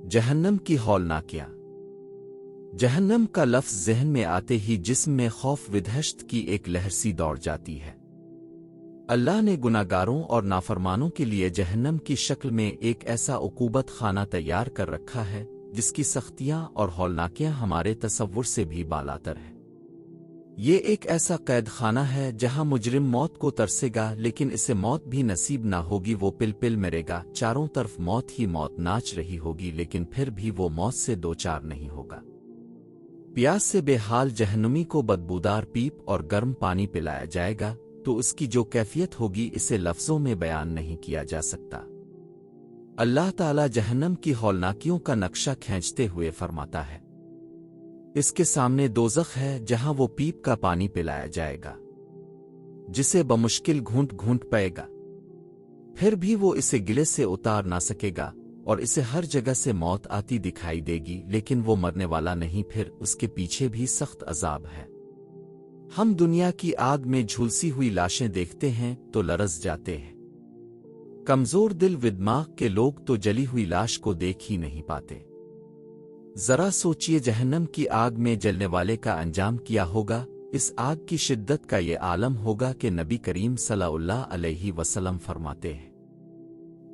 जहन्नम की हौलनाकियाँ। जहन्नम का लफ्ज़ ज़हन में आते ही जिस्म में खौफ विदहशत की एक लहर सी दौड़ जाती है। अल्लाह ने गुनाहगारों और नाफरमानों के लिए जहन्नम की शक्ल में एक ऐसा उकूबत खाना तैयार कर रखा है जिसकी सख्तियाँ और हौलनाकियाँ हमारे तसव्वुर से भी बालातर है। ये एक ऐसा कैद खाना है जहां मुजरिम मौत को तरसेगा, लेकिन इसे मौत भी नसीब ना होगी। वो पिल पिल मरेगा, चारों तरफ मौत ही मौत नाच रही होगी, लेकिन फिर भी वो मौत से दो चार नहीं होगा। प्यास से बेहाल जहन्नुमी को बदबूदार पीप और गर्म पानी पिलाया जाएगा तो उसकी जो कैफियत होगी इसे लफ्ज़ों में बयान नहीं किया जा सकता। अल्लाह ताला जहन्नम की हौलनाकियों का नक्शा खींचते हुए फरमाता है, इसके सामने दोज़ख है जहां वो पीप का पानी पिलाया जाएगा जिसे बमुश्किल घूंट घूंट पेगा, फिर भी वो इसे गिले से उतार ना सकेगा और इसे हर जगह से मौत आती दिखाई देगी, लेकिन वो मरने वाला नहीं, फिर उसके पीछे भी सख्त अजाब है। हम दुनिया की आग में झुलसी हुई लाशें देखते हैं तो लरस जाते हैं। कमजोर दिल विदमाग के लोग तो जली हुई लाश को देख ही नहीं पाते। जरा सोचिए, जहन्नम की आग में जलने वाले का अंजाम क्या होगा। इस आग की शिद्दत का ये आलम होगा कि नबी करीम सल्लल्लाहु अलैहि वसल्लम फरमाते हैं,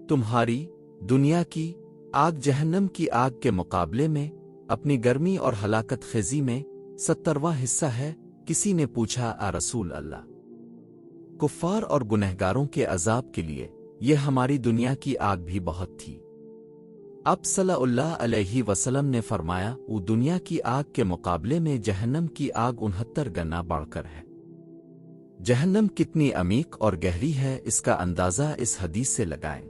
तुम्हारी दुनिया की आग जहन्नम की आग के मुकाबले में अपनी गर्मी और हलाकत खेजी में 70वां हिस्सा है। किसी ने पूछा, आ रसूल अल्लाह, कुफ्फार और गुनहगारों के अजाब के लिए ये हमारी दुनिया की आग भी बहुत थी। अब सल्लल्लाहु अलैहि वसल्लम ने फरमाया, वो दुनिया की आग के मुकाबले में जहन्नम की आग 69 गुना बढ़कर है। जहन्नम कितनी अमीक और गहरी है, इसका अंदाज़ा इस हदीस से लगाएं।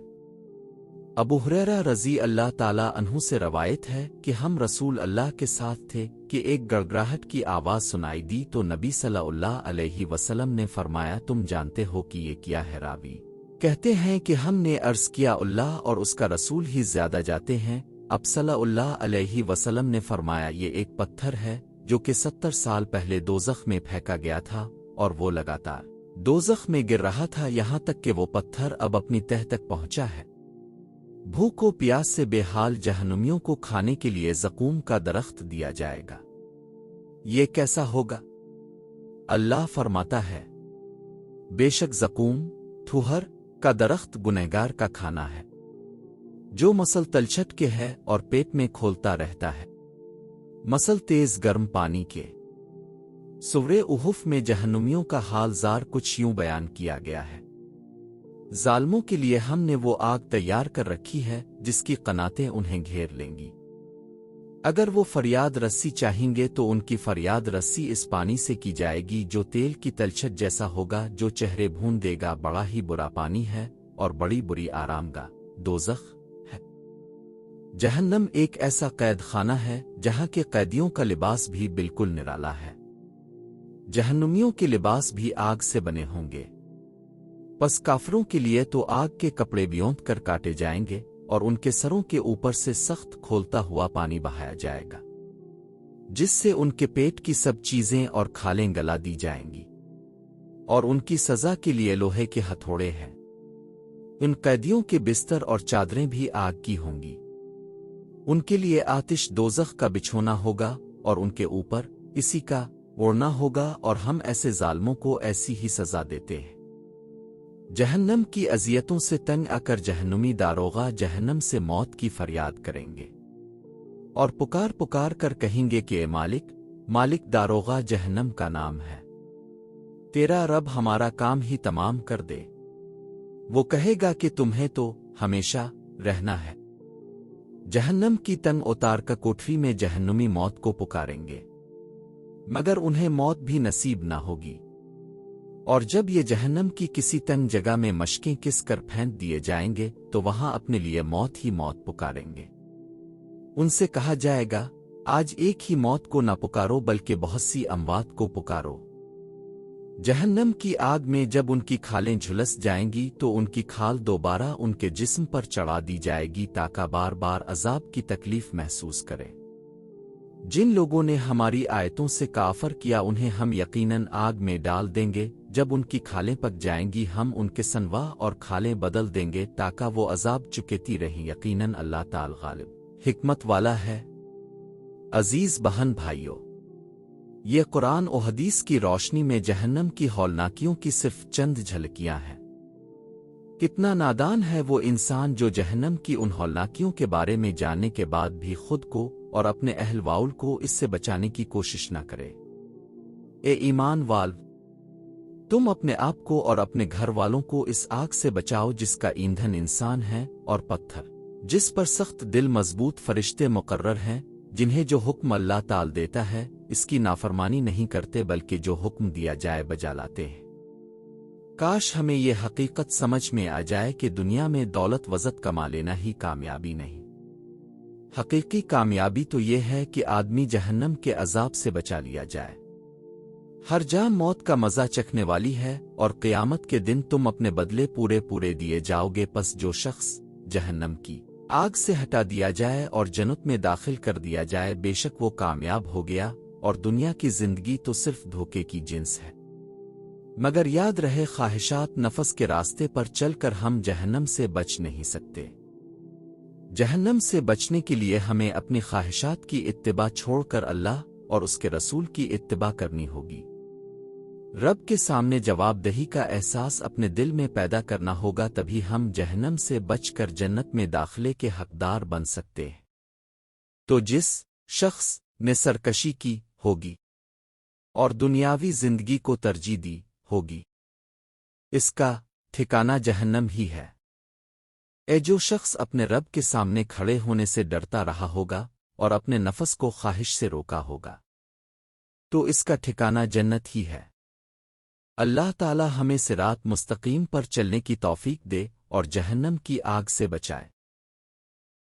अबू हुरैरा रज़ी अल्लाह ताला अन्हु से रवायत है कि हम रसूल अल्लाह के साथ थे कि एक गड़गड़ाहट की आवाज़ सुनाई दी तो नबी सल्लल्लाहु अलैहि वसल्लम ने फरमाया, तुम जानते हो कि ये क्या है? रावी कहते हैं कि हमने अर्ज़ किया, अल्लाह और उसका रसूल ही ज़्यादा जाते हैं। अब सल्लल्लाहु अलैहि वसल्लम ने फरमाया, ये एक पत्थर है जो कि 70 साल पहले दोज़ख में फेंका गया था और वो लगातार दोज़ख में गिर रहा था, यहाँ तक कि वो पत्थर अब अपनी तह तक पहुँचा है। भूख व प्यास से बेहाल जहन्नुमियों को खाने के लिए ज़क़ूम का दरख्त दिया जाएगा। ये कैसा होगा? अल्लाह फरमाता है, बेशक ज़क़ूम थुहर का दरख्त गुनहगार का खाना है, जो मसल तलछट के है और पेट में खोलता रहता है। मसल तेज गर्म पानी के। सूरे उहुफ में जहन्नुमियों का हाल ज़ार कुछ यूं बयान किया गया है, जालिमों के लिए हमने वो आग तैयार कर रखी है जिसकी कनातें उन्हें घेर लेंगी। अगर वो फरियाद रस्सी चाहेंगे तो उनकी फरियाद रस्सी इस पानी से की जाएगी जो तेल की तलछट जैसा होगा, जो चेहरे भून देगा। बड़ा ही बुरा पानी है और बड़ी बुरी आरामगाह दोज़ख है। जहन्नम एक ऐसा कैद खाना है जहां के कैदियों का लिबास भी बिल्कुल निराला है। जहन्नुमियों के लिबास भी आग से बने होंगे। बस काफरों के लिए तो आग के कपड़े ब्योंत कर काटे जाएंगे और उनके सरों के ऊपर से सख्त खोलता हुआ पानी बहाया जाएगा, जिससे उनके पेट की सब चीजें और खालें गला दी जाएंगी। और उनकी सजा के लिए लोहे के हथौड़े हैं। इन कैदियों के बिस्तर और चादरें भी आग की होंगी। उनके लिए आतिश दोज़ख का बिछोना होगा और उनके ऊपर इसी का ओढ़ना होगा, और हम ऐसे जालिमों को ऐसी ही सजा देते हैं। जहन्नम की अजियतों से तंग आकर जहन्नुमी दारोगा जहन्नम से मौत की फरियाद करेंगे और पुकार पुकार कर कहेंगे कि ए मालिक, मालिक दारोगा जहन्नम का नाम है, तेरा रब हमारा काम ही तमाम कर दे। वो कहेगा कि तुम्हें तो हमेशा रहना है। जहन्नम की तंग उतार का कोठरी में जहन्नुमी मौत को पुकारेंगे, मगर उन्हें मौत भी नसीब ना होगी। और जब ये जहन्नम की किसी तंग जगह में मशकें किस कर फेंक दिए जाएंगे तो वहां अपने लिए मौत ही मौत पुकारेंगे। उनसे कहा जाएगा, आज एक ही मौत को ना पुकारो बल्कि बहुत सी अमवात को पुकारो। जहन्नम की आग में जब उनकी खालें झुलस जाएंगी तो उनकी खाल दोबारा उनके जिस्म पर चढ़ा दी जाएगी ताकि बार बार अजाब की तकलीफ महसूस करें। जिन लोगों ने हमारी आयतों से काफर किया उन्हें हम यकीनन आग में डाल देंगे। जब उनकी खालें पक जाएंगी हम उनके सनवा और खालें बदल देंगे ताकि वो अजाब चुकेती रहें। यकीनन अल्लाह ताला गालिब حکمت والا ہے۔ عزیز بہن بھائیوں، یہ قرآن و حدیث کی روشنی میں جہنم کی ہولناکیوں کی صرف چند جھلکیاں ہیں۔ کتنا نادان ہے وہ انسان جو جہنم کی ان ہولناکیوں کے بارے میں جاننے کے بعد بھی خود کو اور اپنے اہل واؤل کو اس سے بچانے کی کوشش نہ کرے۔ اے ایمان والو، تم اپنے آپ کو اور اپنے گھر والوں کو اس آگ سے بچاؤ جس کا ایندھن انسان ہے اور پتھر، جس پر سخت دل مضبوط فرشتے مقرر ہیں، جنہیں جو حکم اللہ تعالی دیتا ہے اس کی نافرمانی نہیں کرتے بلکہ جو حکم دیا جائے بجا لاتے ہیں۔ کاش ہمیں یہ حقیقت سمجھ میں آ جائے کہ دنیا میں دولت وزت کما لینا ہی کامیابی نہیں۔ حقیقی کامیابی تو یہ ہے کہ آدمی جہنم کے عذاب سے بچا لیا جائے۔ ہر جان موت کا مزہ چکھنے والی ہے اور قیامت کے دن تم اپنے بدلے پورے دیے جاؤ گے۔ پس جو شخص جہنم کی آگ سے ہٹا دیا جائے اور جنت میں داخل کر دیا جائے، بے شک وہ کامیاب ہو گیا، اور دنیا کی زندگی تو صرف دھوکے کی جنس ہے۔ مگر یاد رہے، خواہشات نفس کے راستے پر چل کر ہم جہنم سے بچ نہیں سکتے۔ جہنم سے بچنے کے لیے ہمیں اپنی خواہشات کی اتباع چھوڑ کر اللہ اور اس کے رسول کی اتباع کرنی ہوگی۔ رب کے سامنے جواب دہی کا احساس اپنے دل میں پیدا کرنا ہوگا، تبھی ہم جہنم سے بچ کر جنت میں داخلے کے حقدار بن سکتے ہیں۔ تو جس شخص نے سرکشی کی ہوگی اور دنیاوی زندگی کو ترجیح دی ہوگی، اس کا ٹھکانہ جہنم ہی ہے۔ اے جو شخص اپنے رب کے سامنے کھڑے ہونے سے ڈرتا رہا ہوگا اور اپنے نفس کو خواہش سے روکا ہوگا، تو اس کا ٹھکانہ جنت ہی ہے۔ اللہ تعالی ہمیں صراط مستقیم پر چلنے کی توفیق دے اور جہنم کی آگ سے بچائے۔